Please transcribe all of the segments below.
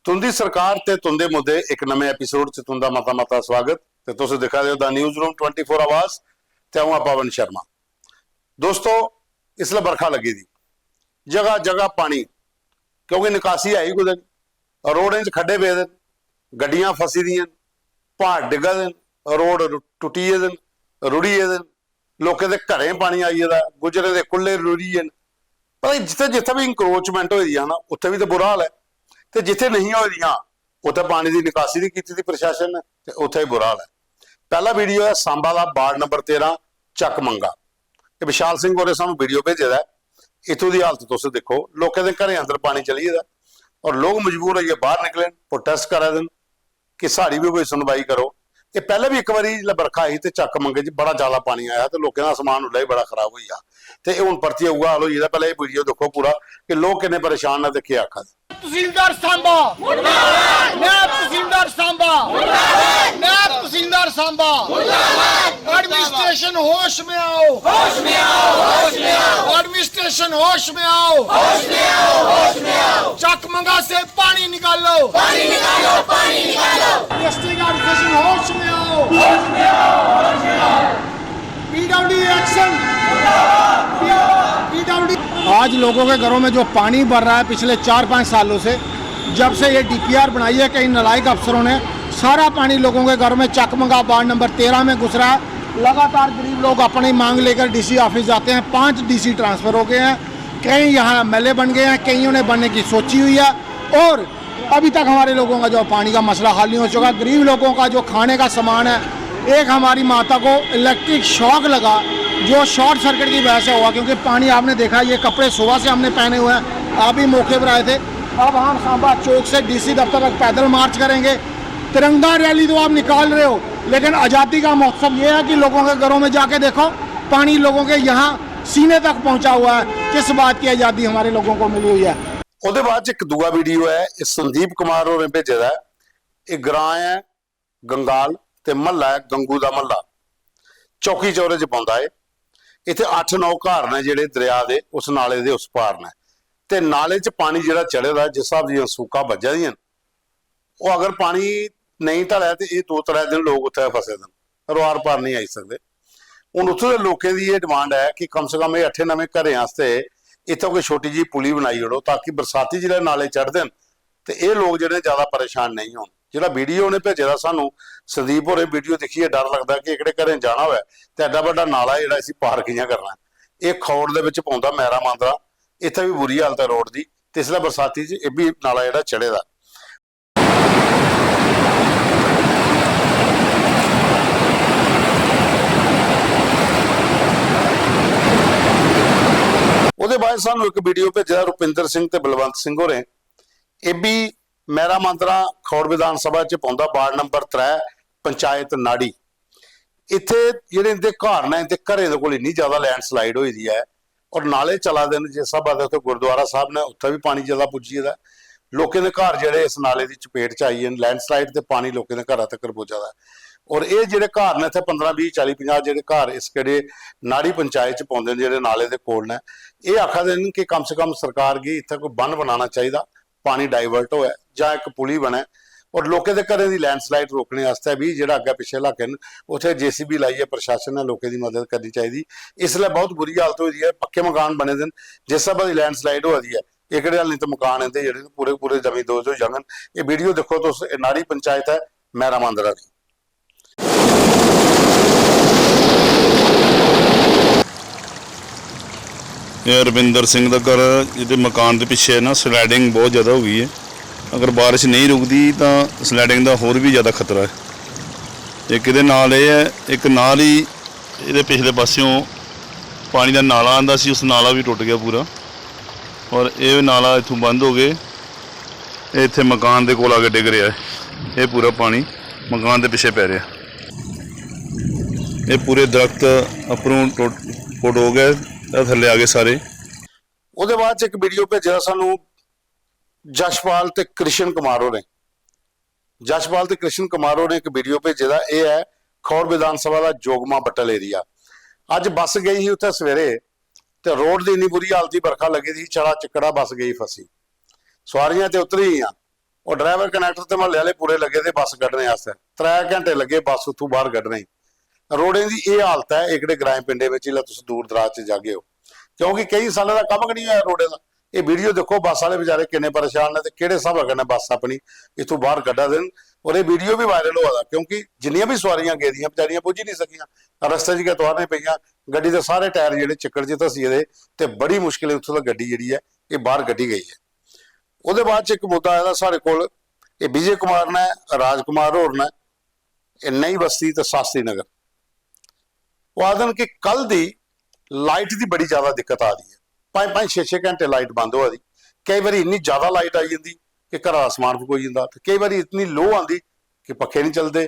तुंदी सरकार ते तुंदे मुद्दे एक नवे एपीसोड च तुंदा मता मता स्वागत ते तुसीं दिखा रहे हो द न्यूज़ रूम 24 आवाज़ ते हूँ पवन शर्मा। दोस्तों इसलिए बरखा लगी दी जगह जगह पानी क्योंकि निकासी है ही कुछ रोडें च खड्डे पे दिन गड्डियां फसी दियां पहाड़ डिगा दिन रोड टुटिए दिन रुड़िए दिन लोगों के घरें पानी आई जाता गुजरे के कुल्ले रुड़िए पता जिथे जिथे भी इंक्रोचमेंट हुई है ना उत्थे भी तो बुरा हाल है तो जिथे नहीं होईयां उत्थे पानी की निकासी नहीं की प्रशासन ने तो उत्थे भी बुरा हाल है। पहला वीडियो है सांबा का वार्ड नंबर 13 चक मंगा ये विशाल सिंह होरें सानू वीडियो भेजे दा इत्थों की हालत तुम देखो लोगों के घरें अंदर पानी चली जाता और लोग मजबूर होइए बाहर निकले प्रोटेस्ट करा दिन कि साड़ी भी कोई सुनवाई करो। ये पहले भी एक बार बरखा आई तो चक मंगे च बड़ा ज्यादा पानी आया तो लोगों का समान उल्ला ही बड़ा खराब हो गया तो हूँ परतिए उगा हाल हो जाता। पहले ये वीडियो देखो पूरा कि लोग कितने परेशान ने देखिए आखा तहसीलदार सांबा नायब तहसीलदार सांबा नायब तहसीलदार सांबा एडमिनिस्ट्रेशन होश में आओ होश में आओ होश में आओ एडमिनिस्ट्रेशन होश में आओ होश में आओ होश में आओ चकमंगा से पानी निकालो पानी निकालो पानी निकालो एडमिनिस्ट्रेशन होश में आओ होश में आओ होश में आओ पीडब्ल्यू एक्शन पीडब्ल्यू। आज लोगों के घरों में जो पानी भर रहा है पिछले 4-5 सालों से जब से ये डीपीआर बनाई है कई नालायक अफसरों ने सारा पानी लोगों के घरों में चकमंगा वार्ड नंबर 13 में घुस रहा है। लगातार गरीब लोग अपनी मांग लेकर डीसी ऑफिस जाते हैं। 5 डीसी ट्रांसफ़र हो गए हैं, कई यहाँ एमएलए बन गए हैं, कईयों ने बनने की सोची हुई है और अभी तक हमारे लोगों का जो पानी का मसला हल नहीं हो चुका। गरीब लोगों का जो खाने का सामान है, एक हमारी माता को इलेक्ट्रिक शॉक लगा जो शॉर्ट सर्किट की वजह से हुआ क्योंकि पानी आपने देखा ये कपड़े सुबह से हमने पहने हुए हैं, आप भी मौके पर आए थे। अब हम सांबा चौक से डीसी दफ्तर तक पैदल मार्च करेंगे। तिरंगा रैली तो आप निकाल रहे हो लेकिन आज़ादी का मकसद ये है कि लोगों के घरों में जाके देखो पानी लोगों के यहाँ सीने तक पहुँचा हुआ है। किस बात की आज़ादी हमारे लोगों को मिली हुई है। ਉਹਦੇ ਬਾਅਦ ਚ ਇੱਕ ਦੂਆ ਵੀਡੀਓ ਹੈ ਇਹ ਸੰਦੀਪ ਕੁਮਾਰ ਹੋਰੇ ਭੇਜਿਆ ਦਾ ਇਹ ਗ੍ਰਾਂ ਹੈ ਗੰਗਾਲ ਤੇ ਮਹੱਲਾ ਹੈ ਗੰਗੂ ਦਾ ਮਹੱਲਾ ਚੌਕੀ ਚੌਰੇ ਚ ਪਾਉਂਦਾ ਏ। ਇੱਥੇ 8-9 ਘਰ ਨੇ ਜਿਹੜੇ ਦਰਿਆ ਦੇ ਉਸ ਨਾਲੇ ਦੇ ਉਸ ਪਾਰ ਨੇ ਤੇ ਨਾਲੇ ਚ ਪਾਣੀ ਜਿਹੜਾ ਚੜੇਦਾ ਜਿਸ ਹਿਸਾਬ ਦੀਆਂ ਸੂਕਾ ਵੱਜਾ ਦੀਆਂ ਉਹ ਅਗਰ ਪਾਣੀ ਨਹੀਂ ਢਲਿਆ ਤੇ ਇਹ 2-3 ਦਿਨ ਲੋਕ ਉੱਥੇ ਫਸੇ ਦਿਨ ਰੁਆਰ ਪਾਰ ਨਹੀਂ ਆਈ ਸਕਦੇ। ਹੁਣ ਉੱਥੋਂ ਦੇ ਲੋਕਾਂ ਦੀ ਇਹ ਡਿਮਾਂਡ ਹੈ ਕਿ ਕਮ ਸੇ ਕਮ ਇਹ 8 ਨਵੇਂ ਘਰਾਂ ਵਾਸਤੇ इतों कोई छोटी जी पुली बनाई ओड़ो ताकि बरसाती जिले नाले चढ़ देन तो ये लोग जो ज्यादा परेशान नहीं हो। जो वीडियो ने भेजे सानू संदीप होरे वीडियो देखिए डर लगता कि एक घरें जाना हो तो एडा वड्डा नाला जो असीं पार कियां करना ये खौड़ दे विच पाउंदा मैरा मांदरा इत्थे भी बुरी हालत है रोड की तो इसलिए बरसाती च ये भी नाला जो चढ़ेदा। ਉਹਦੇ ਬਾਅਦ ਸਾਨੂੰ ਇੱਕ ਵੀਡੀਓ ਭੇਜਿਆ ਰੁਪਿੰਦਰ ਸਿੰਘ ਤੇ ਬਲਵੰਤ ਸਿੰਘ ਹੋਰੇ ਇਹ ਵੀ ਮੈਰਾ ਮੰਦਰਾ ਖੌੜ ਵਿਧਾਨ ਸਭਾ ਚ ਪਾਉਂਦਾ ਵਾਰਡ ਨੰਬਰ 3 ਪੰਚਾਇਤ ਨਾੜੀ। ਇੱਥੇ ਜਿਹੜੇ ਇਹਦੇ ਘਰ ਨੇ ਤੇ ਘਰੇ ਦੇ ਕੋਲ ਇੰਨੀ ਜ਼ਿਆਦਾ ਲੈਂਡਸਲਾਈਡ ਹੋਈ ਦੀ ਹੈ ਔਰ ਨਾਲੇ ਚਲਾ ਦੇਣ ਜਿਸ ਸਭਾ ਦੇ ਉੱਤੇ ਗੁਰਦੁਆਰਾ ਸਾਹਿਬ ਨੇ ਉੱਥੇ ਵੀ ਪਾਣੀ ਜ਼ਿਆਦਾ ਪੁੱਜੀ ਦਾ ਲੋਕਾਂ ਦੇ ਘਰ ਜਿਹੜੇ ਇਸ ਨਾਲੇ ਦੀ ਚਪੇਟ ਚ ਆਈ ਹਨ ਲੈਂਡਸਲਾਈਡ ਤੇ ਪਾਣੀ ਲੋਕਾਂ ਦੇ ਘਰਾਂ ਤੱਕ ਪਹੁੰਚਾ ਦਾ और ये ਜਿਹੜੇ ਘਰ ਨੇ ਇੱਥੇ 15 20 40 50 ਜਿਹੜੇ ਘਰ ਇਸ ਕਿਹੜੇ ਨਾੜੀ ਪੰਚਾਇਤ ਚ ਪਾਉਂਦੇ ਨੇ ਜਿਹੜੇ ਨਾਲੇ ਦੇ ਕੋਲ ਨੇ ਇਹ ਆਖਦੇ ਨੇ ਕਿ ਕਮ ਸੇ ਕਮ ਸਰਕਾਰ ਕੀ ਇੱਥੇ ਕੋਈ ਬੰਨ ਬਣਾਉਣਾ ਚਾਹੀਦਾ ਪਾਣੀ ਡਾਈਵਰਟ ਹੋਇਆ ਜਾਂ ਇੱਕ ਪੁਲੀ ਬਣੇ और लोगों के घरों की लैंडसलाइड रोकने वास्ते भी जो अगे पिछले इलाके उत्थे JCB लाइए प्रशासन ने लोगों की मदद करनी चाहिए। इसलिए बहुत बुरी हालत हुई है पक्के मकान बने दिन जिस सब की लैंडसलाइड हो रही है एक नहीं तो मकान इनके जो पूरे पूरे जमी दोज हो जान। ये वीडियो देखो तो नाड़ी पंचायत है मैरा मांदरा की। रविंदर सिंह का घर ये मकान के पिछे ना स्लाइडिंग बहुत ज़्यादा हो गई है। अगर बारिश नहीं रुकती तो स्लाइडिंग का होर भी ज़्यादा खतरा है। एक ये नाल है एक नाल ही ये पिछले पासों पानी का नाला आंदा सी उस नाला भी टुट गया पूरा और ये नाला इतों बंद हो गए इतने मकान के कोल आके डिग रहा है। ये पूरा पानी मकान के पिछे पै रहा ये पूरे दरख्त अपरों फुट हो गए थले आ गए सारे। ਉਹਦੇ ਬਾਅਦ ਇੱਕ ਵੀਡੀਓ ਭੇਜਿਆ ਸਾਨੂੰ ਜਸ਼ਪਾਲ ਤੇ ਕ੍ਰਿਸ਼ਨ ਕੁਮਾਰ ਹੋਰੇ ਜਸ਼ਪਾਲ ਤੇ ਕ੍ਰਿਸ਼ਨ ਕੁਮਾਰ ਹੋਰੇ ਇੱਕ ਵੀਡੀਓ ਭੇਜੇ ਦਾ ਇਹ ਹੈ ਖੌੜ ਵਿਧਾਨ ਸਭਾ ਦਾ ਜੋਗਮਾ ਬਟਲ ਏਰੀਆ। ਅੱਜ ਬੱਸ ਗਈ ਸੀ ਉੱਥੇ ਸਵੇਰੇ ਤੇ ਰੋਡ ਦੀ ਇੰਨੀ ਬੁਰੀ ਹਾਲਤ ਸੀ ਬਰਖਾ ਲੱਗੀ ਸੀ ਚੜਾ ਚਿੱਕੜਾ ਬੱਸ ਗਈ ਫਸੀ ਸਵਾਰੀਆਂ ਤੇ ਉਤਰੀ ਆ ਉਹ ਡਰਾਈਵਰ ਕਨੈਕਟਰ ਤੇ ਮਹੱਲੇ ਵਾਲੇ ਪੂਰੇ ਲੱਗੇ ਤੇ ਬੱਸ ਕੱਢਣੇ ਵਾਸਤੇ 3 ਘੰਟੇ ਲੱਗੇ ਬੱਸ ਉੱਥੋਂ ਬਾਹਰ ਕੱਢਣੇ। ਰੋਡਾਂ ਦੀ ਇਹ ਹਾਲਤ ਹੈ ਇਹ ਕਿਹੜੇ ਗ੍ਰਾਮ ਪਿੰਡੇ ਵਿੱਚ ਜਿਹੜਾ ਤੁਸੀਂ ਦੂਰ ਦਰਾਜ 'ਚ ਜਾਗੇ ਹੋ, ਕਿਉਂਕਿ ਕਈ ਸਾਲਾਂ ਦਾ ਕੰਮ ਨਹੀਂ ਹੋਇਆ ਰੋਡੇ ਦਾ। ਇਹ ਵੀਡੀਓ ਦੇਖੋ ਬੱਸ ਵਾਲੇ ਵਿਚਾਰੇ ਕਿੰਨੇ ਪਰੇਸ਼ਾਨ ਨੇ ਤੇ ਕਿਹੜੇ ਹਿਸਾਬ ਨਾਲ ਬੱਸ ਆਪਣੀ ਇੱਥੋਂ ਬਾਹਰ ਕੱਢਾ ਦੇਣ। ਔਰ ਇਹ ਵੀਡੀਓ ਵੀ ਵਾਇਰਲ ਹੋਇਆ ਕਿਉਂਕਿ ਜਿੰਨੀਆਂ ਵੀ ਸਵਾਰੀਆਂ ਗਈਆਂ ਵਿਚਾਰੀਆਂ ਪੁੱਜ ਹੀ ਨਹੀਂ ਸਕੀਆਂ, ਰਸਤੇ 'ਚ ਕਿਤੇ ਤੁਰਨੇ ਪਈਆਂ। ਗੱਡੀ ਦੇ ਸਾਰੇ ਟਾਇਰ ਜਿਹੜੇ ਚਿੱਕੜ 'ਚ ਧਸੀਏ ਦੇ ਤੇ ਬੜੀ ਮੁਸ਼ਕਿਲ ਉੱਥੋਂ ਤੱਕ ਗੱਡੀ ਜਿਹੜੀ ਹੈ ਇਹ ਬਾਹਰ ਕੱਢੀ ਗਈ ਹੈ। ਉਹਦੇ ਬਾਅਦ 'ਚ ਇੱਕ ਮੁੱਦਾ ਆਇਆ ਸਾਡੇ ਕੋਲ, ਇਹ ਵਿਜੇ ਕੁਮਾਰ ਨੇ, ਰਾਜ ਕੁਮਾਰ ਹੋਰ ਨੇ, ਇਹ ਨਈ ਬਸਤੀ ਤੇ ਸ਼ਾਸਤਰੀ ਨਗਰ। ਉਹ ਆਦਨ ਕਿ ਕੱਲ ਦੀ ਲਾਈਟ ਦੀ ਬੜੀ ਜ਼ਿਆਦਾ ਦਿੱਕਤ ਆ ਰਹੀ ਹੈ। 5-5 6-6 ਘੰਟੇ ਲਾਈਟ ਬੰਦ ਹੋ ਰਹੀ। ਕਈ ਵਾਰੀ ਇੰਨੀ ਜ਼ਿਆਦਾ ਲਾਈਟ ਆਈ ਜਾਂਦੀ ਕਿ ਘਰ ਦਾ ਸਮਾਨ ਫੁਕੋਈ ਜਾਂਦਾ, ਤੇ ਕਈ ਵਾਰੀ ਇਤਨੀ ਲੋ ਆਂਦੀ ਕਿ ਪੱਖੇ ਨਹੀਂ ਚੱਲਦੇ,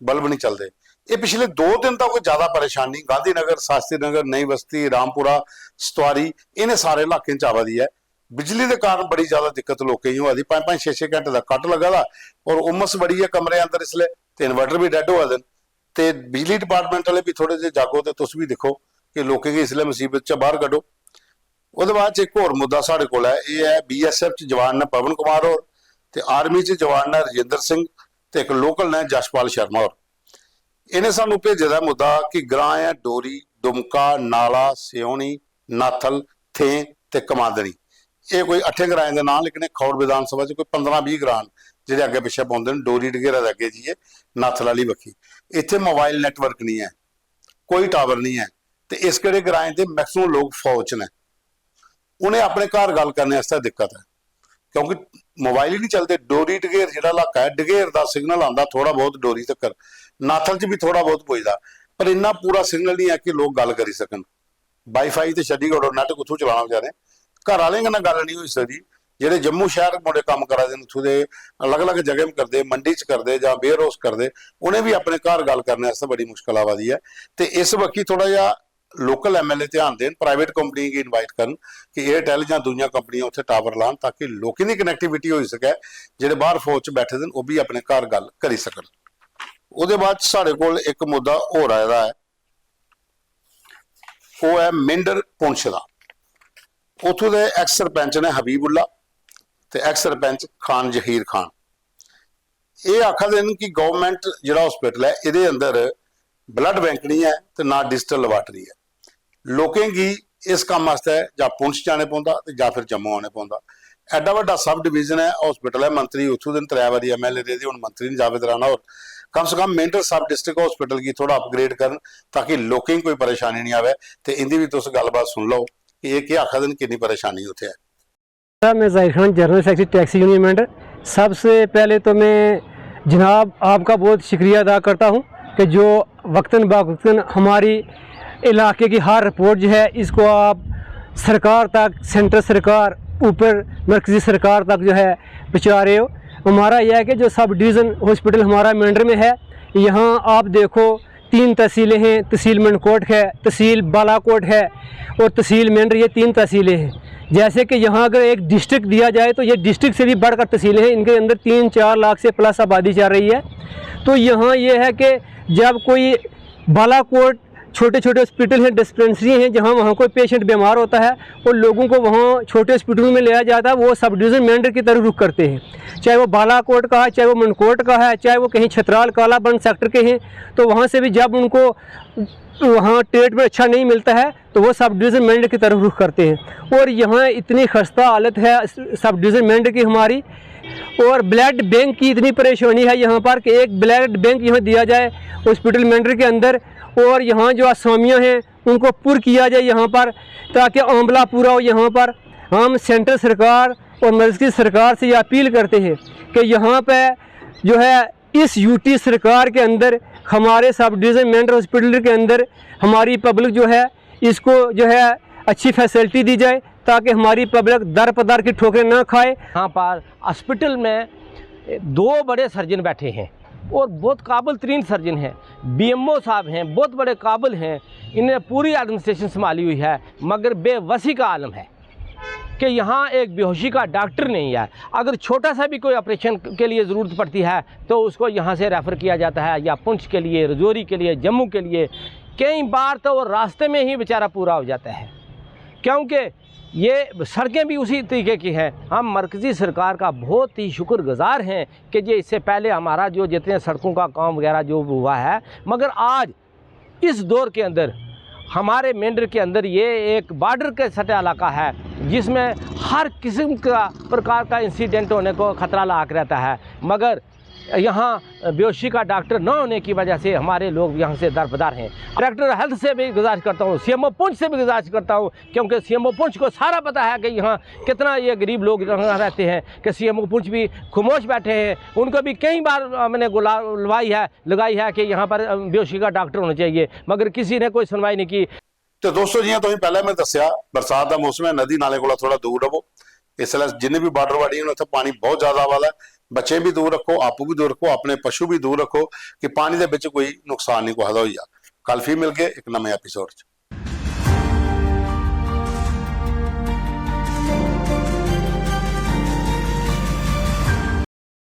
ਬਲਬ ਨਹੀਂ ਚੱਲਦੇ। ਇਹ ਪਿਛਲੇ 2 ਦਿਨ ਤੋਂ ਕੋਈ ਜ਼ਿਆਦਾ ਪਰੇਸ਼ਾਨੀ ਗਾਂਧੀ ਨਗਰ, ਸ਼ਾਸਤਰੀ ਨਗਰ, ਨਈ ਬਸਤੀ, ਰਾਮਪੁਰਾ, ਸਤਵਾਰੀ, ਇਹਨੇ ਸਾਰੇ ਇਲਾਕੇ 'ਚ ਆਵਾ ਦੀ ਹੈ। ਬਿਜਲੀ ਦੇ ਕਾਰਨ ਬੜੀ ਜ਼ਿਆਦਾ ਦਿੱਕਤ ਲੋਕਾਂ ਨੂੰ ਆਦੀ। 5-5 6-6 ਘੰਟੇ ਦਾ ਕੱਟ ਲੱਗਾ ਦਾ ਔਰ ਉਮਸ ਬੜੀ ਹੈ ਕਮਰੇ ਅੰਦਰ, ਇਸ ਲਈ ਤੇ ਇਨਵਰਟਰ ਵੀ ਡੈਡ ਹੋ ਜਾਂਦੇ ਤੇ ਬਿਜਲੀ ਡਿਪਾਰਟਮੈਂਟ ਵਾਲੇ ਵੀ ਥੋੜੇ ਜਿਹੇ ਜਾਗੋ ਤੇ ਤੁਸੀਂ ਵੀ ਦੇਖੋ ਕਿ ਲੋਕਾਂ ਦੀ ਇਸ ਲਈ ਮੁਸੀਬਤ 'ਚ ਬਾਹਰ ਕੱਢੋ। ਉਹਦੇ ਬਾਅਦ 'ਚ ਇੱਕ ਹੋਰ ਮੁੱਦਾ ਸਾਡੇ ਕੋਲ ਹੈ, ਇਹ ਹੈ BSF 'ਚ ਜਵਾਨ ਨੇ ਪਵਨ ਕੁਮਾਰ ਹੋਰ ਤੇ ਆਰਮੀ 'ਚ ਜਵਾਨ ਨੇ ਰਜਿੰਦਰ ਸਿੰਘ ਤੇ ਇੱਕ ਲੋਕਲ ਨੇ ਜਸ਼ਪਾਲ ਸ਼ਰਮਾ ਹੋਰ। ਇਹਨੇ ਸਾਨੂੰ ਭੇਜਿਆ ਦਾ ਮੁੱਦਾ ਕਿ ਗ੍ਰਾਂ ਹੈ ਡੋਰੀ, ਦੁਮਕਾ, ਨਾਲਾ, ਸਿਉਣੀ, ਨਾਥਲ, ਥੇ ਤੇ ਕਮਾਂਦਣੀ। ਇਹ ਕੋਈ 8 ਗ੍ਰਾਂ ਦੇ ਨਾਂ ਲਿਖਣੇ। ਖੌੜ ਵਿਧਾਨ ਸਭਾ 'ਚ ਕੋਈ 15-20 ਗ੍ਰਾਂ ਜਿਹੜੇ ਅੱਗੇ ਪਿੱਛੇ ਪਾਉਂਦੇ ਨੇ। ਡੋਰੀ ਡਗੇਰਾ ਦੇ ਅੱਗੇ ਜੀ ਨਾਥਲ ਵਾਲੀ ਬੱਖੀ, ਇੱਥੇ ਮੋਬਾਈਲ ਨੈਟਵਰਕ ਨਹੀਂ ਹੈ, ਕੋਈ ਟਾਵਰ ਨਹੀਂ ਹੈ ਤੇ ਇਸ ਕਿਹੜੇ ਗ੍ਰਾਂ ਤੇ ਮੈਕਸਿਮਮ ਲੋਕ ਫੌਜ ਨੇ। ਉਹਨੇ ਆਪਣੇ ਘਰ ਗੱਲ ਕਰਨੇ ਵਾਸਤੇ ਦਿੱਕਤ ਹੈ ਕਿਉਂਕਿ ਮੋਬਾਈਲ ਹੀ ਨਹੀਂ ਚੱਲਦੇ। ਡੋਰੀ ਡਗੇਰ ਜਿਹੜਾ ਇਲਾਕਾ ਹੈ, ਡਗੇਰ ਦਾ ਸਿਗਨਲ ਆਉਂਦਾ ਥੋੜਾ ਬਹੁਤ ਡੋਰੀ ਤੱਕ, ਨਾਥਲ 'ਚ ਵੀ ਥੋੜਾ ਬਹੁਤ ਪੁੱਜਦਾ, ਪਰ ਇੰਨਾ ਪੂਰਾ ਸਿਗਨਲ ਨਹੀਂ ਹੈ ਕਿ ਲੋਕ ਗੱਲ ਕਰੀ ਸਕਣ। ਵਾਈਫਾਈ ਤੇ ਛੱਡੀ ਗੜੋ ਨੈਟ ਕਿੱਥੋਂ ਚਲਾਉਣਾ ਵਿਚਾਰੇ। ਘਰ ਵਾਲਿਆਂ ਨਾਲ ਗੱਲ ਨਹੀਂ ਹੋਈ ਸਕਦੀ। ਜਿਹੜੇ ਜੰਮੂ ਸ਼ਹਿਰ ਮੁੰਡੇ ਕੰਮ ਕਰਦੇ ਨੇ ਉੱਥੋਂ ਦੇ ਅਲੱਗ-ਅਲੱਗ ਜਗ੍ਹਾ ਕਰਦੇ, ਮੰਡੀ 'ਚ ਕਰਦੇ ਜਾਂ ਵੇਅਰ ਹਾਊਸ ਕਰਦੇ, ਉਹਨੇ ਵੀ ਆਪਣੇ ਘਰ ਗੱਲ ਕਰਨੇ ਵਾਸਤੇ ਬੜੀ ਮੁਸ਼ਕਲ ਆਵਾਦੀ ਹੈ। ਤੇ ਇਸ ਵਕਤ ਥੋੜਾ ਜਿਹਾ ਲੋਕਲ MLA ਧਿਆਨ ਦੇਣ, ਪ੍ਰਾਈਵੇਟ ਕੰਪਨੀ की ਇਨਵਾਈਟ ਕਰਨ ਕਿ 에ਅਰਟੈਲ ਜਾਂ ਦੂਜੀਆਂ ਕੰਪਨੀਆਂ ਉੱਥੇ ਟਾਵਰ ਲਾਉਣ ਤਾਂ ਕਿ ਲੋਕਾਂ ਦੀ ਕਨੈਕਟੀਵਿਟੀ ਹੋ ਸਕੇ, ਜਿਹੜੇ ਬਾਹਰ ਫੌਜ 'ਚ ਬੈਠੇ ਨੇ ਉਹ ਵੀ ਆਪਣੇ ਘਰ ਗੱਲ ਕਰੀ ਸਕਣ। ਉਹਦੇ ਬਾਅਦ ਸਾਡੇ ਕੋਲ ਇੱਕ ਮੁੱਦਾ ਹੋਰ ਆਇਆ ਹੈ, ਉਹ ਹੈ ਮਿੰਦਰ ਪੁੰਛ ਦਾ। ਉੱਥੋਂ ਦੇ ਐਕਸ ਸਰਪੰਚ ਨੇ ਹਬੀਬੁੱਲਾ ਤੇ ਐਕਸ ਸਰਪੰਚ ਖਾਨ ਜ਼ਹੀਰ ਖਾਨ। ਇਹ ਆਖਦੇ ਨੇ ਕਿ ਗਵਰਨਮੈਂਟ ਜਿਹੜਾ ਹਸਪੀਟਲ ਹੈ ਇਹਦੇ ਅੰਦਰ ਬਲੱਡ ਬੈਂਕ ਨਹੀਂ ਹੈ ਤੇ ਨਾ ਡਿਜੀਟਲ ਲੈਬਾਰਟਰੀ ਹੈ। ਲੋਕਾਂ ਕੀ ਇਸ ਕੰਮ ਵਾਸਤੇ ਜਾਂ ਪੁੰਛ ਜਾਣੇ ਪਾਉਂਦਾ ਤੇ ਜਾਂ ਫਿਰ ਜੰਮੂ ਆਉਣੇ ਪਾਉਂਦਾ। ਐਡਾ ਵੱਡਾ ਸਬ ਡਿਵੀਜ਼ਨ ਹੈ ਹਸਪੀਟਲ ਹੈ, ਮੰਤਰੀ ਉੱਥੋਂ ਦਿਨ 3 ਵਾਰੀ MLA ਦੇ ਹੁਣ ਮੰਤਰੀ ਨੇ ਜਾਵੇਦ ਰਾਣਾ और कम से कम मेंटल सब डिस्ट्रिक्ट हॉस्पिटल की थोड़ा अपग्रेड करन ताकि लोगों कोई परेशानी नहीं आवे। तो इनकी भी तुस गलबात सुन लो कि ये क्या आखा दिन कितनी परेशानी होती है। मैं ज़ाहिर Khan general secretary taxi union member. सबसे पहले तो मैं जनाब आपका बहुत शुक्रिया अदा करता हूँ कि जो वक्तन बवक्तन हमारी इलाके की हर रिपोर्ट जो है इसको आप सरकार तक, सेंट्रल सरकार, ऊपर मरकज़ी सरकार तक जो है पहुँचा रहे हो। हमारा यह है कि जो सब डिवीज़न हॉस्पिटल हमारा मेंढर में है, यहाँ आप देखो 3 तहसीलें हैं। तहसील मंडकोट है, तहसील बालाकोट है और तहसील मेंढर, ये 3 तहसीलें हैं। जैसे कि यहाँ अगर एक डिस्ट्रिक्ट दिया जाए तो ये डिस्ट्रिक्ट से भी बढ़कर तहसीलें हैं, इनके अंदर 3-4 लाख से प्लस आबादी चल रही है। तो यहाँ ये है कि जब कोई बालाकोट छोटे छोटे हॉस्पिटल हैं, डिस्पेंसरी हैं, जहाँ वहाँ कोई पेशेंट बीमार होता है और लोगों को वहाँ छोटे हॉस्पिटल में लिया जाता है, वो सब डिवीज़न मेंढर की तरफ रुख करते हैं। चाहे वो बालाकोट का है, चाहे वो मनकोट का है, चाहे वो कहीं छतराल कालाबंद सेक्टर के हैं, तो वहाँ से भी जब उनको वहाँ ट्रीटमेंट अच्छा नहीं मिलता है तो वो सब डिवीज़न मेंढर की तरफ रुख करते हैं। और यहाँ इतनी खस्ता हालत है सब डिवीज़न मेंढर की हमारी, और ब्लड बैंक की इतनी परेशानी है यहाँ पर कि एक ब्लड बैंक यहाँ दिया जाए हॉस्पिटल मेंढर के अंदर, और यहाँ जो असामियाँ हैं उनको पुर किया जाए यहाँ पर ताकि आमला पूरा हो। यहाँ पर हम सेंट्रल सरकार और मरकज़ी सरकार से ये अपील करते हैं कि यहाँ पे जो है इस यूटी सरकार के अंदर हमारे सब डिवीज़न मेंढर हॉस्पिटल के अंदर हमारी पब्लिक जो है इसको जो है अच्छी फैसिलिटी दी जाए ताकि हमारी पब्लिक दर पदर की ठोकरें ना खाए। यहाँ पर हॉस्पिटल में 2 बड़े सर्जन बैठे हैं और बहुत काबिल तरीन सर्जन हैं। BMO साहब हैं, बहुत बड़े काबिल हैं, इन्हें पूरी एडमिनिस्ट्रेशन संभाली हुई है, मगर बेवसी का आलम है कि यहाँ एक बेहोशी का डॉक्टर नहीं है। अगर छोटा सा भी कोई ऑपरेशन के लिए ज़रूरत पड़ती है तो उसको यहाँ से रेफ़र किया जाता है, या पुंछ के लिए, रजौरी के लिए, जम्मू के लिए। कई बार तो वो रास्ते में ही बेचारा पूरा हो जाता है, क्योंकि ये सड़कें भी उसी तरीके की हैं। हम मरकज़ी सरकार का बहुत ही शुक्रगुज़ार हैं कि ये इससे पहले हमारा जो जितने सड़कों का काम वगैरह जो हुआ है, मगर आज इस दौर के अंदर हमारे मेंढर के अंदर ये एक बॉर्डर के सटा इलाका है जिसमें हर किस्म का प्रकार का इंसिडेंट होने को ख़तरा लाक रहता है, मगर यहाँ बेहोशी का डॉक्टर न होने की वजह से हमारे लोग यहाँ से दरबदर हैं। डायरेक्टर हेल्थ से भी गुजारिश करता हूँ, सीएमओ पुंछ से भी गुजारिश करता हूँ, क्योंकि सीएमओ पुंछ को सारा पता है कि यहाँ कितना ये गरीब लोग यहाँ रहते हैं, कि सीएमओ पुंछ भी खामोश बैठे हैं। उनको भी कई बार मैंने लगाई है कि यहाँ पर बेहोशी का डॉक्टर होना चाहिए, मगर किसी ने कोई सुनवाई नहीं की। तो दोस्तों जियां तुसीं पहले मैं दस्सिया, बरसात का मौसम है, नदी नाले को थोड़ा दूर रहो। इसलिए जिन्हें भी बार्डर वाड़ी उत्थे पानी बहुत ज्यादा वाला है। बच्चे भी दूर रखो, आपू भी दूर रखो, अपने पशु भी दूर रखो कि पानी के विच कोई नुकसान नहीं कोई हो। कल फिर मिल गए एक नवे एपीसोड च।